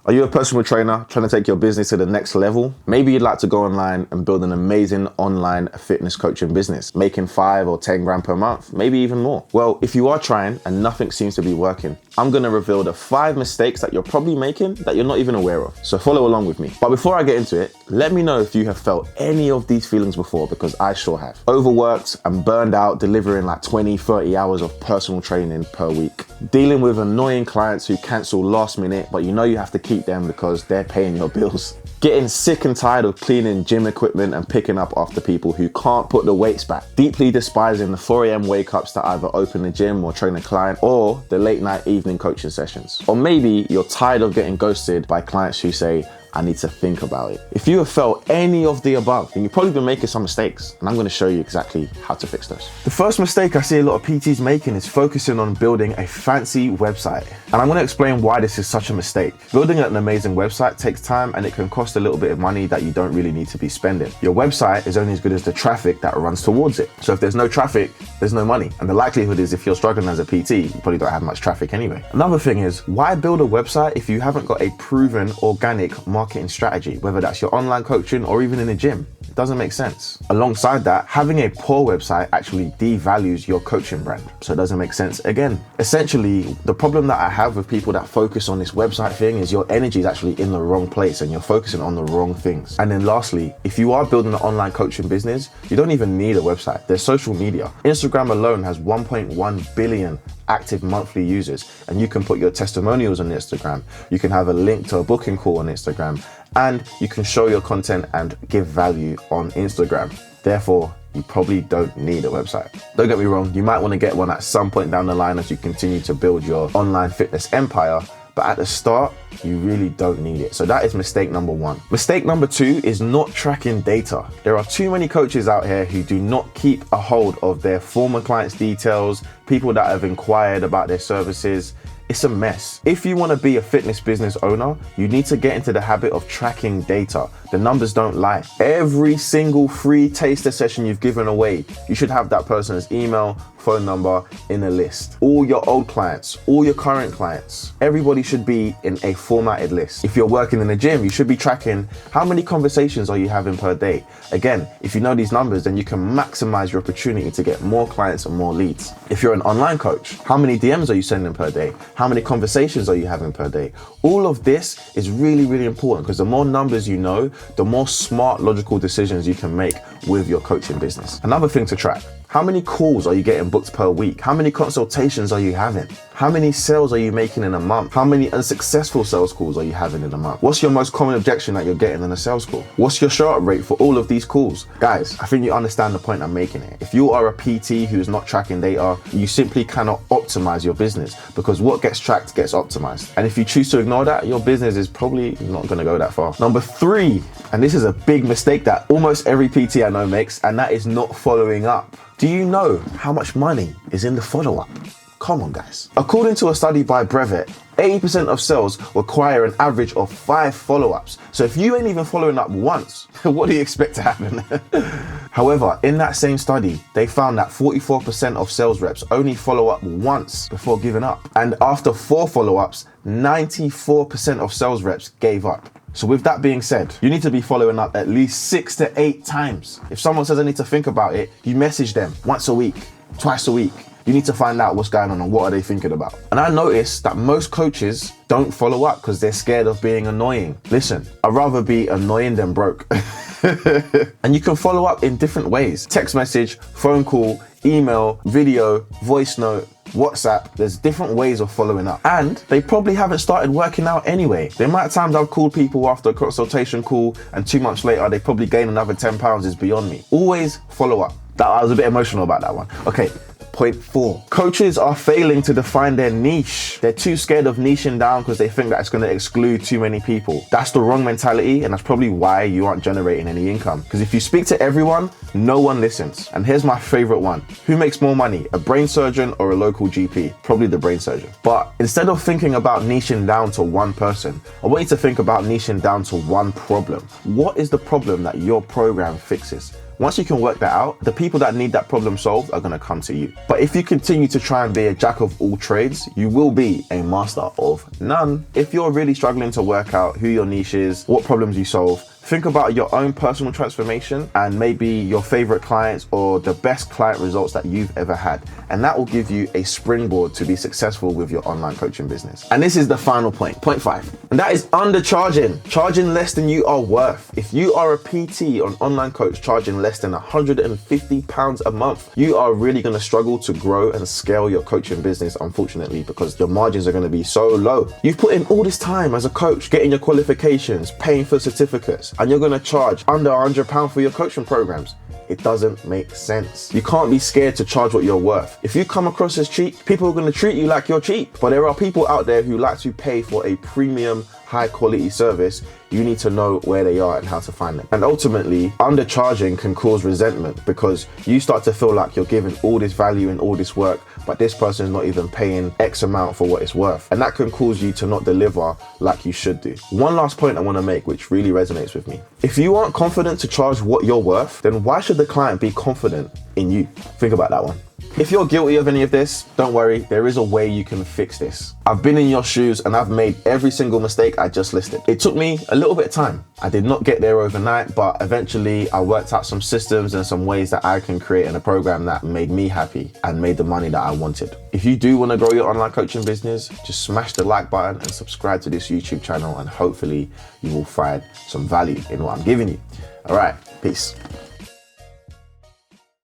Are you a personal trainer trying to take your business to the next level? Maybe you'd like to go online and build an amazing online fitness coaching business, making 5 or 10 grand per month, maybe even more. Well, if you are trying and nothing seems to be working, I'm gonna reveal the 5 mistakes that you're probably making that you're not even aware of. So follow along with me. But before I get into it, let me know if you have felt any of these feelings before, because I sure have. Overworked and burned out, delivering like 20, 30 hours of personal training per week. Dealing with annoying clients who cancel last minute, but you know you have to keep them because they're paying your bills. Getting sick and tired of cleaning gym equipment and picking up after people who can't put the weights back. Deeply despising the 4 a.m. wake ups to either open the gym or train a client, or the late night evening coaching sessions. Or maybe you're tired of getting ghosted by clients who say, I need to think about it. If you have felt any of the above, then you've probably been making some mistakes, and I'm going to show you exactly how to fix those. The first mistake I see a lot of PTs making is focusing on building a fancy website. And I'm going to explain why this is such a mistake. Building an amazing website takes time, and it can cost a little bit of money that you don't really need to be spending. Your website is only as good as the traffic that runs towards it. So if there's no traffic, there's no money. And the likelihood is if you're struggling as a PT, you probably don't have much traffic anyway. Another thing is, why build a website if you haven't got a proven organic marketing strategy, whether that's your online coaching or even in the gym? It doesn't make sense. Alongside that, having a poor website actually devalues your coaching brand. So it doesn't make sense again. Essentially, the problem that I have with people that focus on this website thing is your energy is actually in the wrong place and you're focusing on the wrong things. And then lastly, if you are building an online coaching business, you don't even need a website. There's social media. Instagram alone has 1.1 billion active monthly users, and you can put your testimonials on Instagram. You can have a link to a booking call on Instagram, and you can show your content and give value on Instagram. Therefore, you probably don't need a website. Don't get me wrong, you might want to get one at some point down the line as you continue to build your online fitness empire, but at the start, you really don't need it. So that is mistake number 1. Mistake number 2 is not tracking data. There are too many coaches out here who do not keep a hold of their former clients' details, people that have inquired about their services. It's a mess. If you want to be a fitness business owner, you need to get into the habit of tracking data. The numbers don't lie. Every single free taster session you've given away, you should have that person's email, phone number in a list. All your old clients, all your current clients, everybody should be in a formatted list. If you're working in the gym, you should be tracking how many conversations are you having per day. Again, if you know these numbers, then you can maximize your opportunity to get more clients and more leads. If you're an online coach, how many DMs are you sending per day? How many conversations are you having per day? All of this is really, really important, because the more numbers you know, the more smart, logical decisions you can make with your coaching business. Another thing to track: how many calls are you getting booked per week? How many consultations are you having? How many sales are you making in a month? How many unsuccessful sales calls are you having in a month? What's your most common objection that you're getting in a sales call? What's your show-up rate for all of these calls? Guys, I think you understand the point I'm making here. If you are a PT who is not tracking data, you simply cannot optimize your business, because what gets tracked gets optimized. And if you choose to ignore that, your business is probably not going to go that far. Number 3, and this is a big mistake that almost every PT I know makes, and that is not following up. Do you know how much money is in the follow-up? Come on, guys. According to a study by Brevet, 80% of sales require an average of 5 follow-ups. So if you ain't even following up once, what do you expect to happen? However, in that same study, they found that 44% of sales reps only follow up once before giving up. And after 4 follow-ups, 94% of sales reps gave up. So with that being said, you need to be following up at least 6 to 8 times. If someone says I need to think about it, you message them once a week, twice a week. You need to find out what's going on and what are they thinking about. And I noticed that most coaches don't follow up because they're scared of being annoying. Listen, I'd rather be annoying than broke. And you can follow up in different ways: text message, phone call, email, video, voice note, WhatsApp. There's different ways of following up, and they probably haven't started working out anyway. The amount of times I've called people after a consultation call and 2 months later they probably gain another 10 pounds is beyond me. Always follow up. I was a bit emotional about that one. Okay. Point 4. Coaches are failing to define their niche. They're too scared of niching down because they think that it's going to exclude too many people. That's the wrong mentality, and that's probably why you aren't generating any income. Because if you speak to everyone, no one listens. And here's my favorite one. Who makes more money, a brain surgeon or a local GP? Probably the brain surgeon. But instead of thinking about niching down to one person, I want you to think about niching down to one problem. What is the problem that your program fixes? Once you can work that out, the people that need that problem solved are going to come to you. But if you continue to try and be a jack of all trades, you will be a master of none. If you're really struggling to work out who your niche is, what problems you solve, think about your own personal transformation and maybe your favorite clients or the best client results that you've ever had. And that will give you a springboard to be successful with your online coaching business. And this is the final point, point 5. And that is undercharging, charging less than you are worth. If you are a PT or an online coach charging less than £150 a month, you are really going to struggle to grow and scale your coaching business, unfortunately, because your margins are going to be so low. You've put in all this time as a coach, getting your qualifications, paying for certificates, and you're going to charge under £100 for your coaching programs. It doesn't make sense. You can't be scared to charge what you're worth. If you come across as cheap, people are going to treat you like you're cheap. But there are people out there who like to pay for a premium, high quality service. You need to know where they are and how to find them. And ultimately, undercharging can cause resentment because you start to feel like you're giving all this value and all this work, but this person is not even paying X amount for what it's worth. And that can cause you to not deliver like you should do. One last point I want to make, which really resonates with me. If you aren't confident to charge what you're worth, then why should the client be confident in you? Think about that one. If you're guilty of any of this, don't worry, there is a way you can fix this. I've been in your shoes and I've made every single mistake I just listed. It took me a little bit of time. I did not get there overnight, but eventually I worked out some systems and some ways that I can create in a program that made me happy and made the money that I wanted. If you do want to grow your online coaching business, just smash the like button and subscribe to this YouTube channel, and hopefully you will find some value in what I'm giving you. All right, peace.